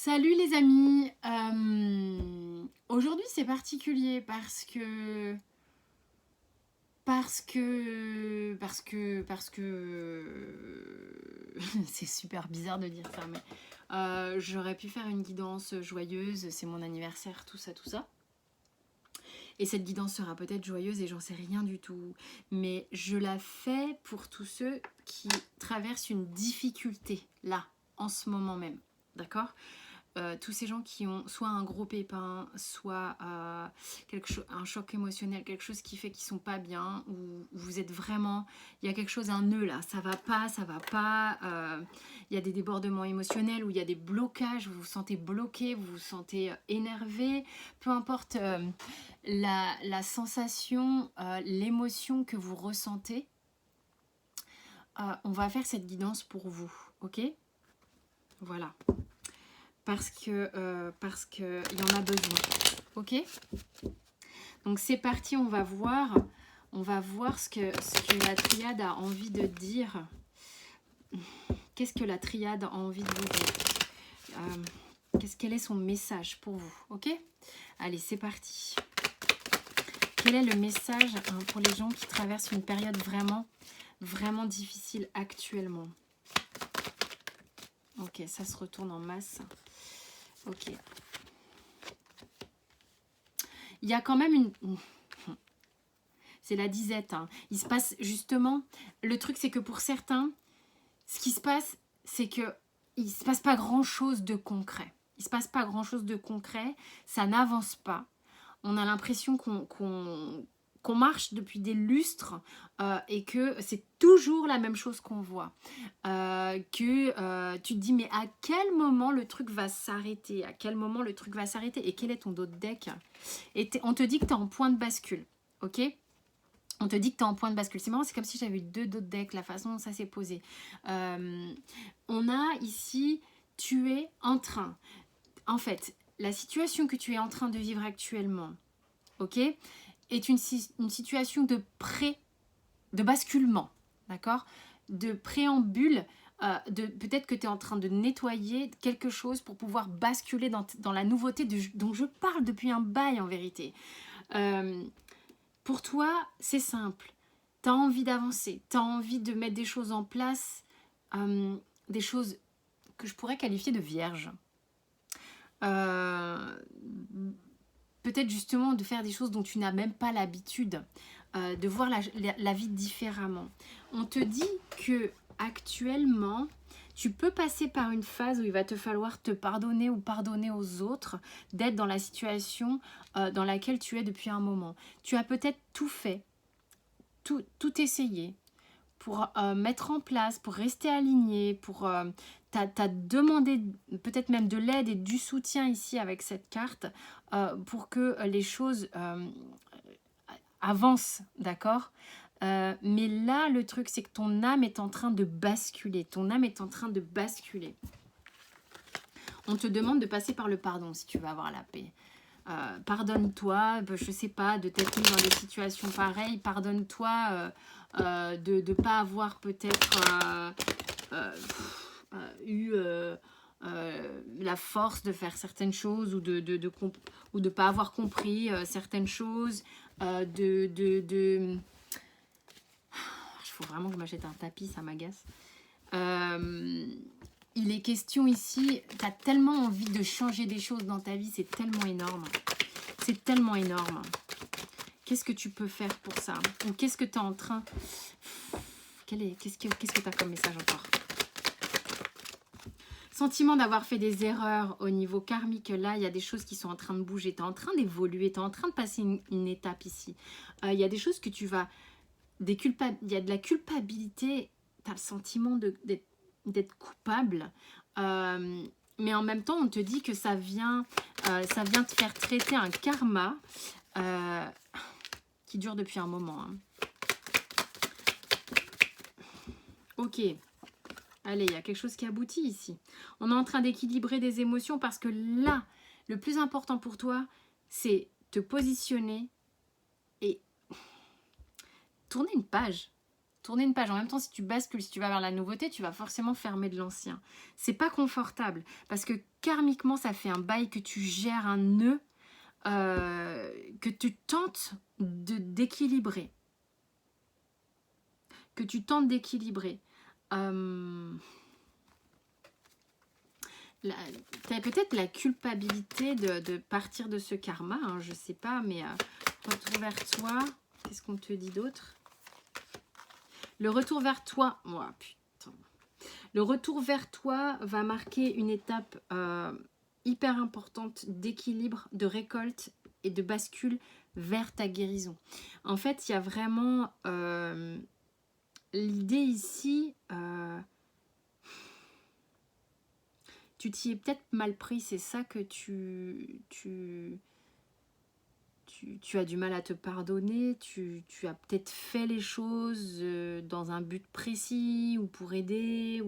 Salut les amis. Aujourd'hui c'est particulier parce que c'est super bizarre de dire ça, mais j'aurais pu faire une guidance joyeuse, c'est mon anniversaire, tout ça, tout ça. Et cette guidance sera peut-être joyeuse et j'en sais rien du tout. Mais je la fais pour tous ceux qui traversent une difficulté, là, en ce moment même. D'accord ? Tous ces gens qui ont soit un gros pépin, soit un choc émotionnel, quelque chose qui fait qu'ils sont pas bien, ou vous êtes vraiment, il y a quelque chose, un nœud là, ça va pas, il y a des débordements émotionnels, ou il y a des blocages, vous vous sentez bloqué, vous vous sentez énervé, peu importe la sensation, l'émotion que vous ressentez, on va faire cette guidance pour vous, ok ? Voilà. Parce que il y en a besoin. Ok ? Donc c'est parti, on va voir ce que la triade a envie de dire. Qu'est-ce que la triade a envie de vous dire ? Quel est son message pour vous ? Ok ? Allez, c'est parti. Quel est le message pour les gens qui traversent une période vraiment, vraiment difficile actuellement ? Ok, ça se retourne en masse. Ok. Il y a quand même une... C'est la disette. Hein. Il se passe justement... Le truc, c'est que pour certains, ce qui se passe, c'est que il ne se passe pas grand-chose de concret. Il ne se passe pas grand-chose de concret. Ça n'avance pas. On a l'impression qu'on marche depuis des lustres et que c'est toujours la même chose qu'on voit. Tu te dis, mais à quel moment le truc va s'arrêter ? À quel moment le truc va s'arrêter ? Et quel est ton dos de deck ? Et on te dit que tu es en point de bascule. Ok ? On te dit que tu es en point de bascule. C'est marrant, c'est comme si j'avais eu deux dos de deck, la façon dont ça s'est posé. On a ici, tu es en train. En fait, la situation que tu es en train de vivre actuellement, ok, est une situation de basculement, d'accord, de préambule, peut-être que tu es en train de nettoyer quelque chose pour pouvoir basculer dans la nouveauté dont je parle depuis un bail en vérité. Pour toi, c'est simple. Tu as envie d'avancer, tu as envie de mettre des choses en place, des choses que je pourrais qualifier de vierges. Peut-être justement de faire des choses dont tu n'as même pas l'habitude, de voir la vie différemment. On te dit que actuellement, tu peux passer par une phase où il va te falloir te pardonner ou pardonner aux autres, d'être dans la situation dans laquelle tu es depuis un moment. Tu as peut-être tout fait, tout essayé pour mettre en place, pour rester aligné, pour... t'as demandé peut-être même de l'aide et du soutien ici avec cette carte pour que les choses avancent, d'accord ? Mais là, le truc, c'est que ton âme est en train de basculer. Ton âme est en train de basculer. On te demande de passer par le pardon si tu veux avoir la paix. Pardonne-toi, je sais pas, de t'être mis dans des situations pareilles. Pardonne-toi de ne pas avoir peut-être eu la force de faire certaines choses ou de pas avoir compris certaines choses. Il faut vraiment que je m'achète un tapis, ça m'agace. Il est question ici, tu as tellement envie de changer des choses dans ta vie, c'est tellement énorme. C'est tellement énorme. Qu'est-ce que tu peux faire pour ça ? Ou qu'est-ce que tu es en train... Qu'est-ce que tu as comme message encore ? Sentiment d'avoir fait des erreurs au niveau karmique. Là, il y a des choses qui sont en train de bouger. Tu es en train d'évoluer. Tu es en train de passer une étape ici. Il y a des choses que tu vas... Il y a de la culpabilité. Tu as le sentiment d'être coupable. Mais en même temps, on te dit que ça vient te faire traiter un karma qui dure depuis un moment. Hein. Ok. Allez, il y a quelque chose qui aboutit ici. On est en train d'équilibrer des émotions parce que là, le plus important pour toi, c'est te positionner et tourner une page. tourner une page. En même temps, si tu bascules, si tu vas vers la nouveauté, tu vas forcément fermer de l'ancien. C'est pas confortable parce que karmiquement, ça fait un bail que tu gères un nœud, que tu tentes d'équilibrer. Que tu tentes d'équilibrer. Tu as peut-être la culpabilité de partir de ce karma, hein, je sais pas, mais retour vers toi. Qu'est-ce qu'on te dit d'autre? Le retour vers toi, oh, putain. Le retour vers toi va marquer une étape hyper importante d'équilibre, de récolte et de bascule vers ta guérison. En fait, il y a vraiment l'idée ici, tu t'y es peut-être mal pris, c'est ça que tu as du mal à te pardonner, tu as peut-être fait les choses dans un but précis ou pour aider,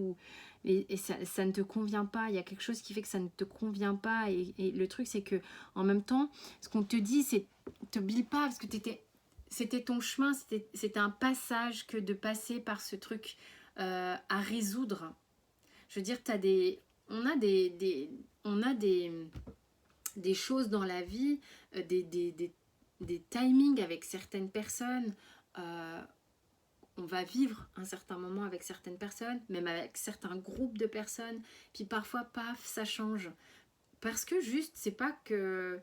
et ça ne te convient pas, il y a quelque chose qui fait que ça ne te convient pas, et le truc c'est que en même temps, ce qu'on te dit, c'est te bile pas, parce que c'était ton chemin, c'était un passage que de passer par ce truc à résoudre. Je veux dire, on a des choses dans la vie, des timings avec certaines personnes. On va vivre un certain moment avec certaines personnes, même avec certains groupes de personnes. Puis parfois, paf, ça change. Parce que juste, c'est pas que...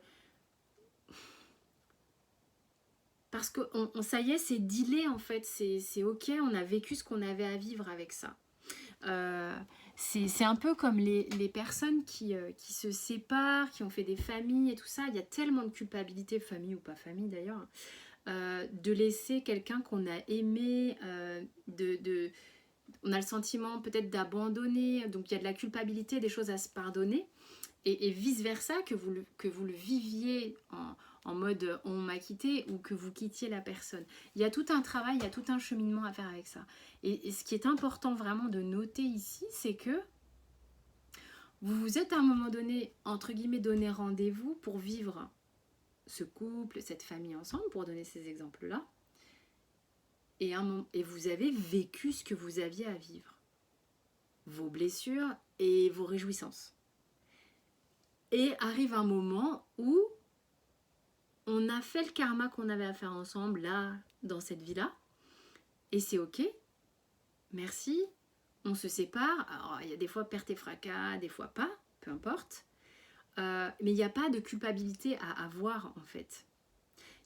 Parce que ça y est, c'est dealé en fait. C'est ok, on a vécu ce qu'on avait à vivre avec ça. C'est un peu comme les personnes qui se séparent, qui ont fait des familles et tout ça. Il y a tellement de culpabilité, famille ou pas famille d'ailleurs, de laisser quelqu'un qu'on a aimé, on a le sentiment peut-être d'abandonner, donc il y a de la culpabilité, des choses à se pardonner, et vice-versa, que vous le viviez en mode on m'a quitté ou que vous quittiez la personne. Il y a tout un travail, il y a tout un cheminement à faire avec ça. Et ce qui est important vraiment de noter ici, c'est que vous vous êtes à un moment donné, entre guillemets, donné rendez-vous pour vivre ce couple, cette famille ensemble, pour donner ces exemples-là. Et vous avez vécu ce que vous aviez à vivre. Vos blessures et vos réjouissances. Et arrive un moment où on a fait le karma qu'on avait à faire ensemble, là, dans cette vie-là. Et c'est ok. Merci. On se sépare. Alors, il y a des fois perte et fracas, des fois pas, peu importe. Mais il n'y a pas de culpabilité à avoir, en fait.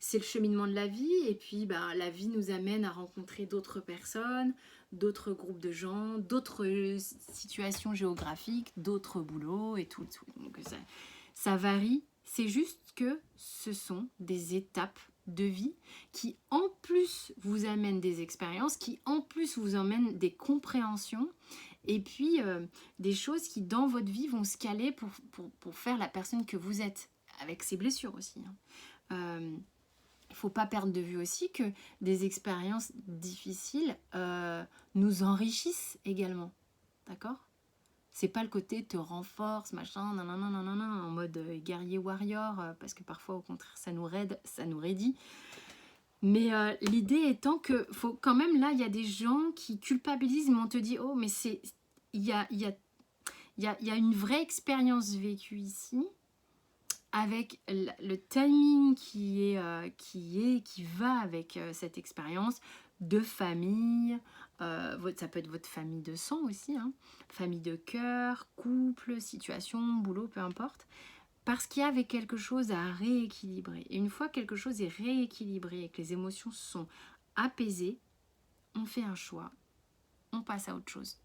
C'est le cheminement de la vie. Et puis, la vie nous amène à rencontrer d'autres personnes, d'autres groupes de gens, d'autres situations géographiques, d'autres boulots et tout. Donc, ça varie. C'est juste que ce sont des étapes de vie qui en plus vous amènent des expériences, qui en plus vous emmènent des compréhensions, et puis des choses qui dans votre vie vont se caler pour faire la personne que vous êtes, avec ses blessures aussi. Il ne faut pas perdre de vue aussi que des expériences difficiles nous enrichissent également, d'accord ? C'est pas le côté te renforce, machin, nanana, en mode guerrier warrior, parce que parfois au contraire ça nous raidit. Mais l'idée étant que faut quand même, là il y a des gens qui culpabilisent, mais on te dit oh mais il y a une vraie expérience vécue ici, avec le timing qui va avec cette expérience de famille. Ça peut être votre famille de sang aussi, hein, famille de cœur, couple, situation, boulot, peu importe, parce qu'il y avait quelque chose à rééquilibrer. Et une fois que quelque chose est rééquilibré et que les émotions sont apaisées, on fait un choix, on passe à autre chose.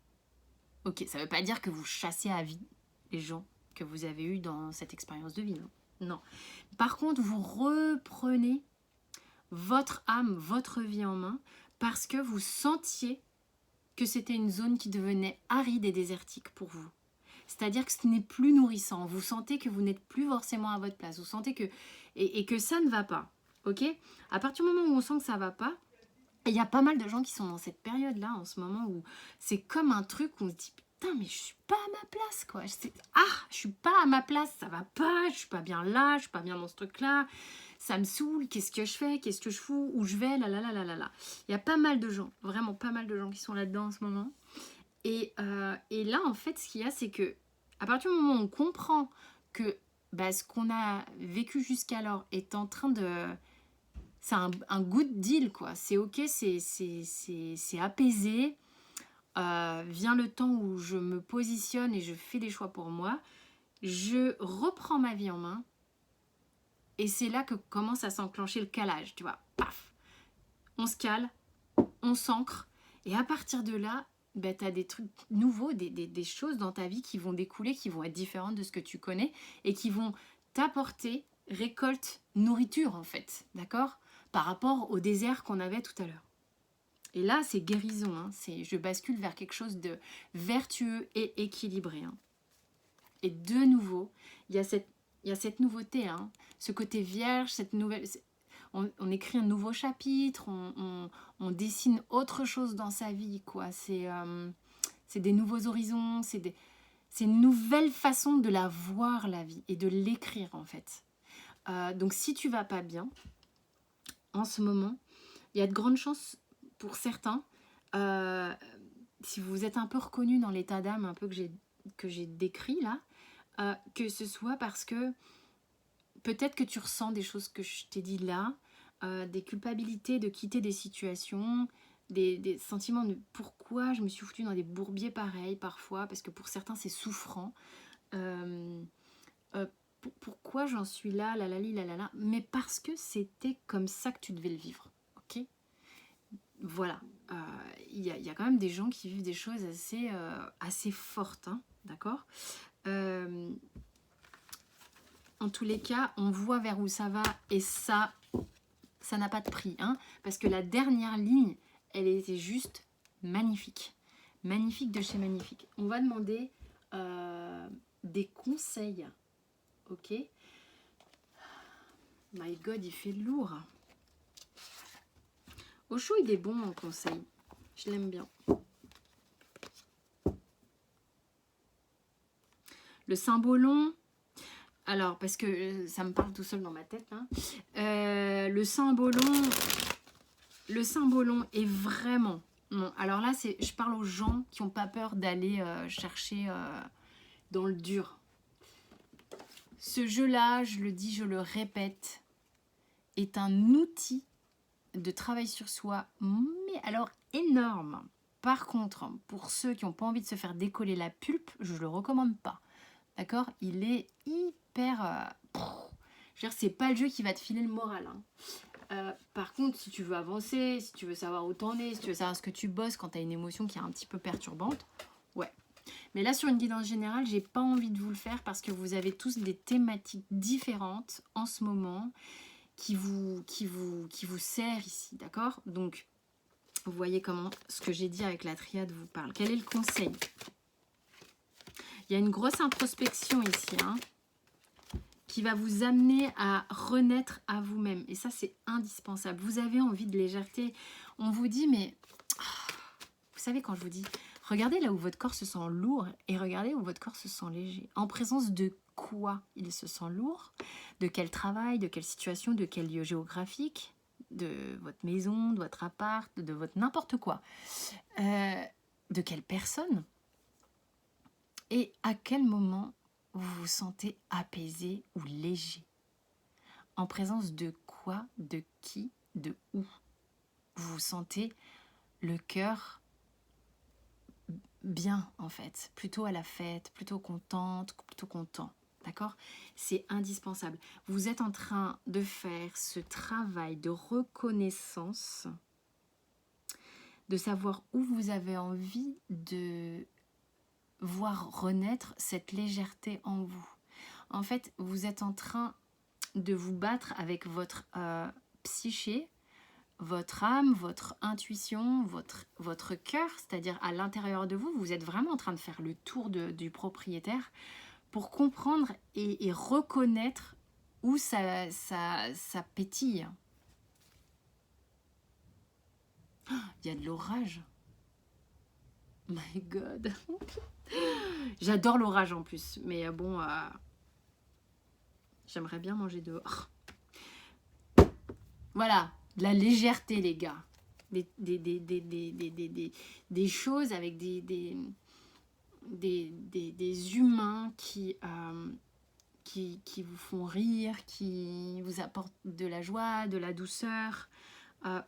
Ok, ça ne veut pas dire que vous chassez à vie les gens que vous avez eus dans cette expérience de vie, non. Par contre, vous reprenez votre âme, votre vie en main, parce que vous sentiez que c'était une zone qui devenait aride et désertique pour vous. C'est-à-dire que ce n'est plus nourrissant. Vous sentez que vous n'êtes plus forcément à votre place. Vous sentez que... Et que ça ne va pas. Ok ? À partir du moment où on sent que ça ne va pas, il y a pas mal de gens qui sont dans cette période-là, en ce moment, où c'est comme un truc où on se dit « Putain, mais je suis pas à ma place, quoi. Je suis pas à ma place, ça va pas, je suis pas bien là, je suis pas bien dans ce truc-là. » ça me saoule, qu'est-ce que je fais, qu'est-ce que je fous, où je vais, là là là là là là. Il y a pas mal de gens, vraiment pas mal de gens qui sont là-dedans en ce moment. Et là, en fait, ce qu'il y a, c'est que à partir du moment où on comprend que ce qu'on a vécu jusqu'alors est en train de... C'est un good deal, quoi. C'est ok, c'est apaisé. Vient le temps où je me positionne et je fais des choix pour moi. Je reprends ma vie en main. Et c'est là que commence à s'enclencher le calage, tu vois. Paf! On se cale, on s'ancre. Et à partir de là, tu as des trucs nouveaux, des choses dans ta vie qui vont découler, qui vont être différentes de ce que tu connais et qui vont t'apporter récolte, nourriture en fait, d'accord? Par rapport au désert qu'on avait tout à l'heure. Et là, c'est guérison, hein. Je bascule vers quelque chose de vertueux et équilibré. Hein. Et de nouveau, il y a cette nouveauté, hein. Ce côté vierge, cette nouvelle... On écrit un nouveau chapitre, on dessine autre chose dans sa vie, quoi. C'est des nouveaux horizons, c'est une nouvelle façon de la voir, la vie, et de l'écrire, en fait. Donc, si tu vas pas bien, en ce moment, il y a de grandes chances, pour certains, si vous êtes un peu reconnu dans l'état d'âme un peu que j'ai décrit, là, que ce soit parce que peut-être que tu ressens des choses que je t'ai dit là, des culpabilités de quitter des situations, des sentiments de pourquoi je me suis foutue dans des bourbiers pareils parfois, parce que pour certains c'est souffrant. Pourquoi j'en suis là, là, là, là, là, là, mais parce que c'était comme ça que tu devais le vivre, ok? Voilà, il y a quand même des gens qui vivent des choses assez fortes, hein, d'accord? En tous les cas, on voit vers où ça va et ça n'a pas de prix, hein, parce que la dernière ligne, elle était juste magnifique. Magnifique de chez magnifique. On va demander des conseils, ok? My God, il fait lourd. Osho, il est bon en conseil. Je l'aime bien. Le symbolon... Alors, parce que ça me parle tout seul dans ma tête. Hein. Le symbolon est vraiment... Non, alors là, je parle aux gens qui n'ont pas peur d'aller chercher dans le dur. Ce jeu-là, je le dis, je le répète, est un outil de travail sur soi, mais alors énorme. Par contre, pour ceux qui n'ont pas envie de se faire décoller la pulpe, je ne le recommande pas. D'accord? Il est hyper... je veux dire, c'est pas le jeu qui va te filer le moral. Hein. Par contre, si tu veux avancer, si tu veux savoir où t'en es, si tu veux savoir ce que tu bosses quand tu as une émotion qui est un petit peu perturbante, ouais. Mais là, sur une guidance générale, j'ai pas envie de vous le faire parce que vous avez tous des thématiques différentes en ce moment qui vous sert ici, d'accord? Donc, vous voyez comment ce que j'ai dit avec la triade vous parle. Quel est le conseil? Il y a une grosse introspection ici, hein, qui va vous amener à renaître à vous-même. Et ça, c'est indispensable. Vous avez envie de légèreté. On vous dit, mais... vous savez quand je vous dis, regardez là où votre corps se sent lourd et regardez où votre corps se sent léger. En présence de quoi il se sent lourd? De quel travail? De quelle situation? De quel lieu géographique? De votre maison? De votre appart? De votre n'importe quoi? De quelle personne? Et à quel moment vous vous sentez apaisé ou léger? En présence de quoi? De qui? De où? Vous vous sentez le cœur bien, en fait, plutôt à la fête, plutôt contente, plutôt content. D'accord? C'est indispensable. Vous êtes en train de faire ce travail de reconnaissance, de savoir où vous avez envie de voir renaître cette légèreté en vous. En fait, vous êtes en train de vous battre avec votre psyché, votre âme, votre intuition, votre cœur, c'est-à-dire à l'intérieur de vous, vous êtes vraiment en train de faire le tour du propriétaire pour comprendre et reconnaître où ça pétille. Oh, il y a de l'orage. My God. J'adore l'orage en plus, mais bon, j'aimerais bien manger dehors. Voilà, de la légèreté, les gars. Des choses avec des humains qui vous font rire, qui vous apportent de la joie, de la douceur.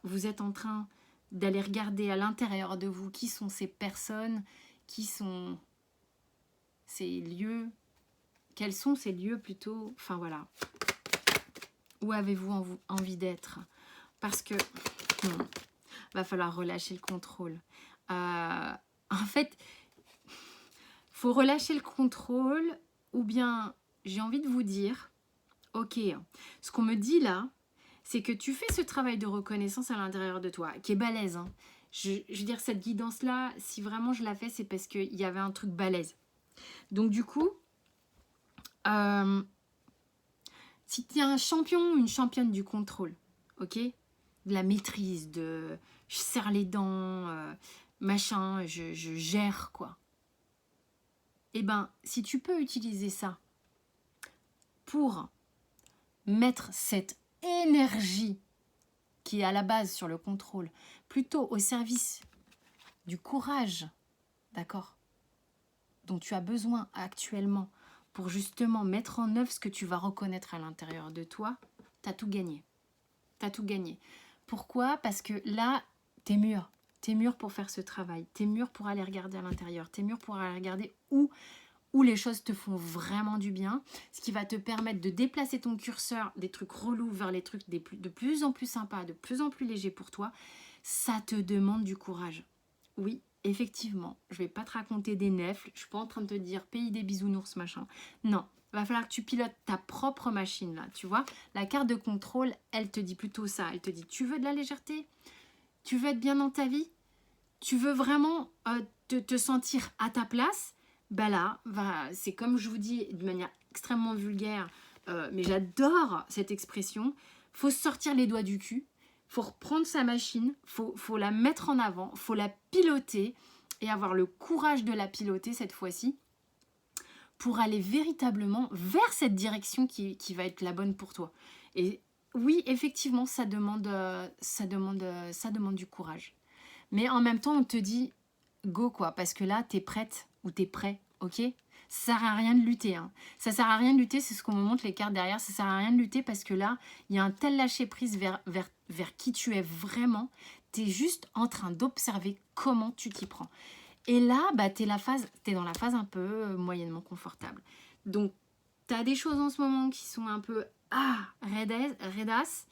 Vous êtes en train d'aller regarder à l'intérieur de vous qui sont ces personnes, qui sont ces lieux, quels sont ces lieux plutôt, enfin voilà. Où avez-vous envie d'être? Parce que va falloir relâcher le contrôle. En fait, faut relâcher le contrôle, ou bien j'ai envie de vous dire, ok, ce qu'on me dit là, c'est que tu fais ce travail de reconnaissance à l'intérieur de toi, qui est balèze. Hein. Je veux dire, cette guidance-là, si vraiment je la fais, c'est parce qu'il y avait un truc balèze. Donc du coup, si tu es un champion ou une championne du contrôle, ok, de la maîtrise, de je serre les dents, machin, je gère quoi. Eh ben, si tu peux utiliser ça pour mettre cette énergie qui est à la base sur le contrôle, plutôt au service du courage, d'accord, dont tu as besoin actuellement pour justement mettre en œuvre ce que tu vas reconnaître à l'intérieur de toi, tu as tout gagné. Tu as tout gagné. Pourquoi? Parce que là, t'es mûr. T'es mûr pour faire ce travail. T'es mûr pour aller regarder à l'intérieur. T'es mûr pour aller regarder où les choses te font vraiment du bien, ce qui va te permettre de déplacer ton curseur des trucs relous vers les trucs de plus en plus sympas, de plus en plus légers pour toi. Ça te demande du courage. Oui, effectivement, je vais pas te raconter des nefles, je suis pas en train de te dire pays des bisounours, machin. Non, il va falloir que tu pilotes ta propre machine là, tu vois. La carte de contrôle, elle te dit plutôt ça. Elle te dit, tu veux de la légèreté? Tu veux être bien dans ta vie? Tu veux vraiment te sentir à ta place? Bah là, c'est comme je vous dis de manière extrêmement vulgaire, mais j'adore cette expression. Faut sortir les doigts du cul, faut reprendre sa machine, faut la mettre en avant, faut la piloter et avoir le courage de la piloter cette fois-ci pour aller véritablement vers cette direction qui va être la bonne pour toi. Et oui, effectivement, ça demande du courage. Mais en même temps, on te dit go quoi, parce que là, t'es prête ou t'es prêt, ok? Ça sert à rien de lutter. Hein. Ça sert à rien de lutter, c'est ce qu'on me montre les cartes derrière. Ça sert à rien de lutter parce que là, il y a un tel lâcher prise vers qui tu es vraiment. T'es juste en train d'observer comment tu t'y prends. Et là, bah, t'es dans la phase un peu moyennement confortable. Donc, t'as des choses en ce moment qui sont un peu raidasses.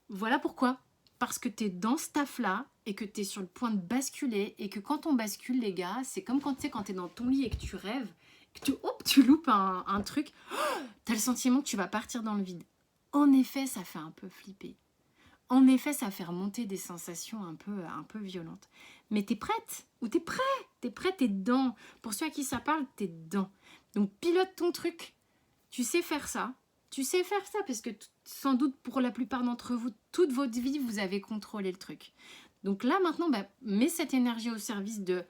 Voilà pourquoi. Parce que t'es dans ce taf-là et que t'es sur le point de basculer et que quand on bascule, les gars, c'est comme quand t'es dans ton lit et que tu rêves, que tu loupes un truc, t'as le sentiment que tu vas partir dans le vide. En effet, ça fait un peu flipper. En effet, ça fait remonter des sensations un peu violentes. Mais t'es prête ou t'es prêt? T'es prêt, t'es dedans. Pour ceux à qui ça parle, t'es dedans. Donc pilote ton truc. Tu sais faire ça. Tu sais faire ça parce que sans doute pour la plupart d'entre vous, toute votre vie, vous avez contrôlé le truc. Donc là, maintenant, mets cette énergie au service de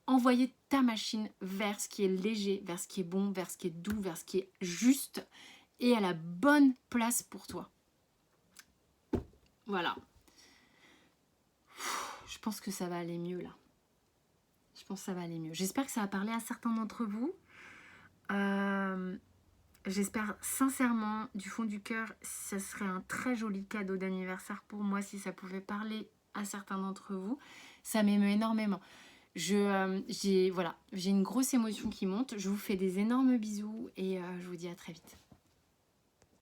envoyer ta machine vers ce qui est léger, vers ce qui est bon, vers ce qui est doux, vers ce qui est juste et à la bonne place pour toi. Voilà. Je pense que ça va aller mieux là. Je pense que ça va aller mieux. J'espère que ça va parler à certains d'entre vous. J'espère sincèrement, du fond du cœur, ça serait un très joli cadeau d'anniversaire pour moi si ça pouvait parler à certains d'entre vous. Ça m'émeut énormément. J'ai une grosse émotion qui monte. Je vous fais des énormes bisous et je vous dis à très vite.